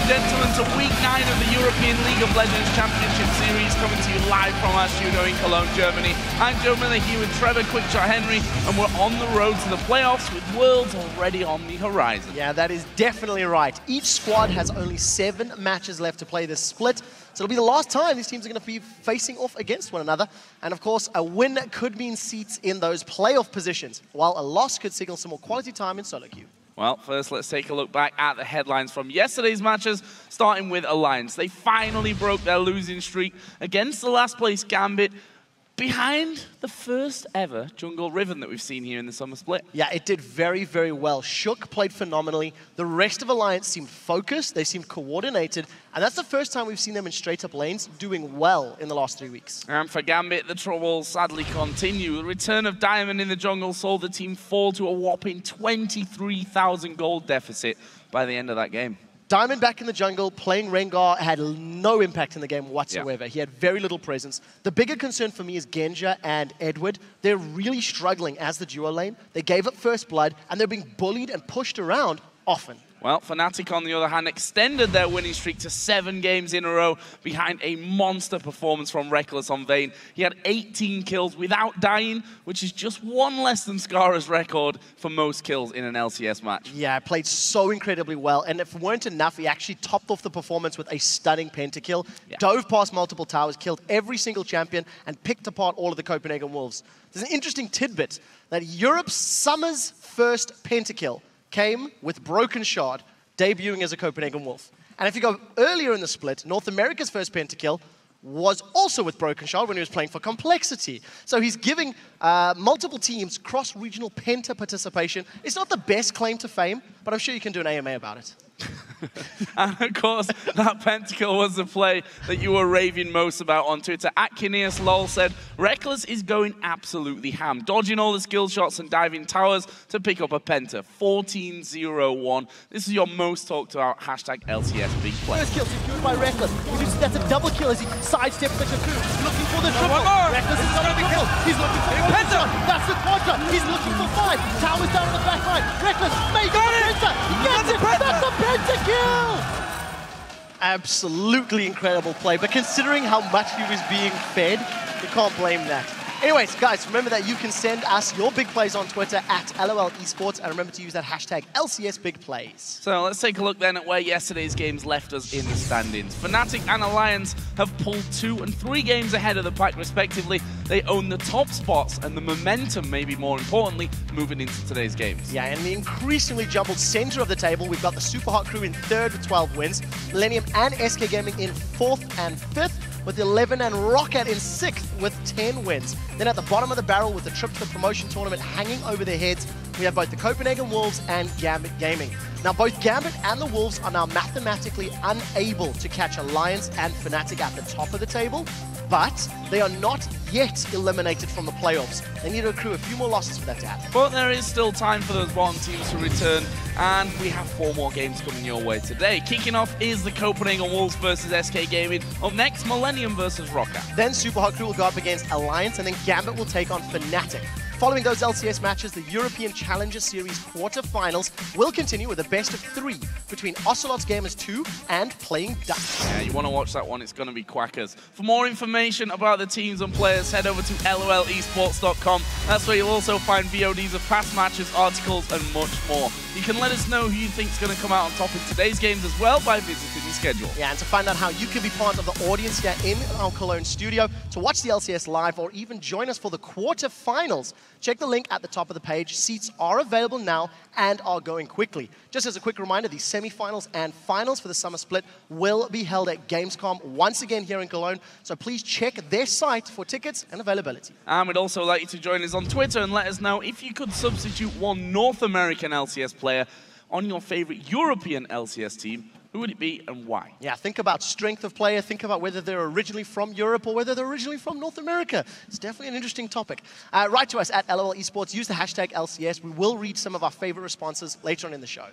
gentlemen, to week 9 of the European League of Legends Championship Series, coming to you live from our studio in Cologne, Germany. I'm Joe Miller here with Trevor Quickshot Henry, and we're on the road to the playoffs with Worlds already on the horizon. Yeah, that is definitely right. Each squad has only 7 matches left to play this split, so it'll be the last time these teams are going to be facing off against one another. And of course, a win could mean seats in those playoff positions, while a loss could signal some more quality time in solo queue. Well, first let's take a look back at the headlines from yesterday's matches, starting with Alliance. They finally broke their losing streak against the last place Gambit, behind the first ever jungle Riven that we've seen here in the summer split. Yeah, it did very, very well. Shook played phenomenally. The rest of Alliance seemed focused, they seemed coordinated, and that's the first time we've seen them in straight-up lanes doing well in the last 3 weeks. And for Gambit, the troubles sadly continue. The return of Diamond in the jungle saw the team fall to a whopping 23,000 gold deficit by the end of that game. Diamond back in the jungle, playing Rengar, had no impact in the game whatsoever. Yeah. He had very little presence. The bigger concern for me is Genja and Edward. They're really struggling as the duo lane. They gave up first blood, and they're being bullied and pushed around often. Well, Fnatic, on the other hand, extended their winning streak to 7 games in a row behind a monster performance from Reckless on Vayne. He had 18 kills without dying, which is just 1 less than Skara's record for most kills in an LCS match. Yeah, played so incredibly well, and if it weren't enough, he actually topped off the performance with a stunning pentakill, dove past multiple towers, killed every single champion, and picked apart all of the Copenhagen Wolves. There's an interesting tidbit that Europe's summer's first pentakill came with Broken Shard, debuting as a Copenhagen Wolf. And if you go earlier in the split, North America's first pentakill was also with Broken Shard when he was playing for Complexity. So he's giving multiple teams cross-regional penta participation. It's not the best claim to fame, but I'm sure you can do an AMA about it. And of course, that pentakill was the play that you were raving most about on Twitter. @KineasLol said, Reckless is going absolutely ham, dodging all the skill shots and diving towers to pick up a penta. 14-0-1. This is your most talked about #LCS big play. First kill secured by Reckless. You see that's a double kill as he sidesteps the Cocoon. Looking for the triple. Reckless is going to be killed. He's looking for the penta. That's the quadra. He's looking for 5. Towers down on the back line. Reckless makes the penta. He gets it. That's the pentakill. Absolutely incredible play, but considering how much he was being fed, you can't blame that. Anyways, guys, remember that you can send us your big plays on Twitter @LOL Esports, and remember to use that #LCSBigPlays. So let's take a look then at where yesterday's games left us in the standings. Fnatic and Alliance have pulled 2 and 3 games ahead of the pack respectively. They own the top spots and the momentum, maybe more importantly, moving into today's games. Yeah, and the increasingly jumbled center of the table, we've got the Super Hot crew in 3rd with 12 wins, Millennium and SK Gaming in 4th and 5th, with 11, and Rocket in 6th with 10 wins. Then at the bottom of the barrel with the trip to the promotion tournament hanging over their heads, we have both the Copenhagen Wolves and Gambit Gaming. Now both Gambit and the Wolves are now mathematically unable to catch Alliance and Fnatic at the top of the table, but they are not yet eliminated from the playoffs. They need to accrue a few more losses for that to happen. But there is still time for those bottom teams to return, and we have 4 more games coming your way today. Kicking off is the Copenhagen Wolves versus SK Gaming. Up next, Millennium versus Rocket. Then Super Hot Crew will go up against Alliance, and then Gambit will take on Fnatic. Following those LCS matches, the European Challenger Series quarterfinals will continue with a best of 3 between Ocelot's Gamers 2 and Playing Dutch. Yeah, you want to watch that one, it's going to be quackers. For more information about the teams and players, head over to lolesports.com. That's where you'll also find VODs of past matches, articles, and much more. You can let us know who you think is going to come out on top in today's games as well by visiting the schedule. Yeah, and to find out how you can be part of the audience here in our Cologne studio, to watch the LCS live, or even join us for the quarterfinals, check the link at the top of the page. Seats are available now and are going quickly. Just as a quick reminder, the semifinals and finals for the summer split will be held at Gamescom once again here in Cologne, so please check their site for tickets and availability. And we'd also like you to join us on Twitter and let us know if you could substitute one North American LCS player on your favorite European LCS team. Who would it be and why? Yeah, think about strength of player, think about whether they're originally from Europe or whether they're originally from North America. It's definitely an interesting topic. Write to us at LOL Esports, use the #LCS. We will read some of our favorite responses later on in the show.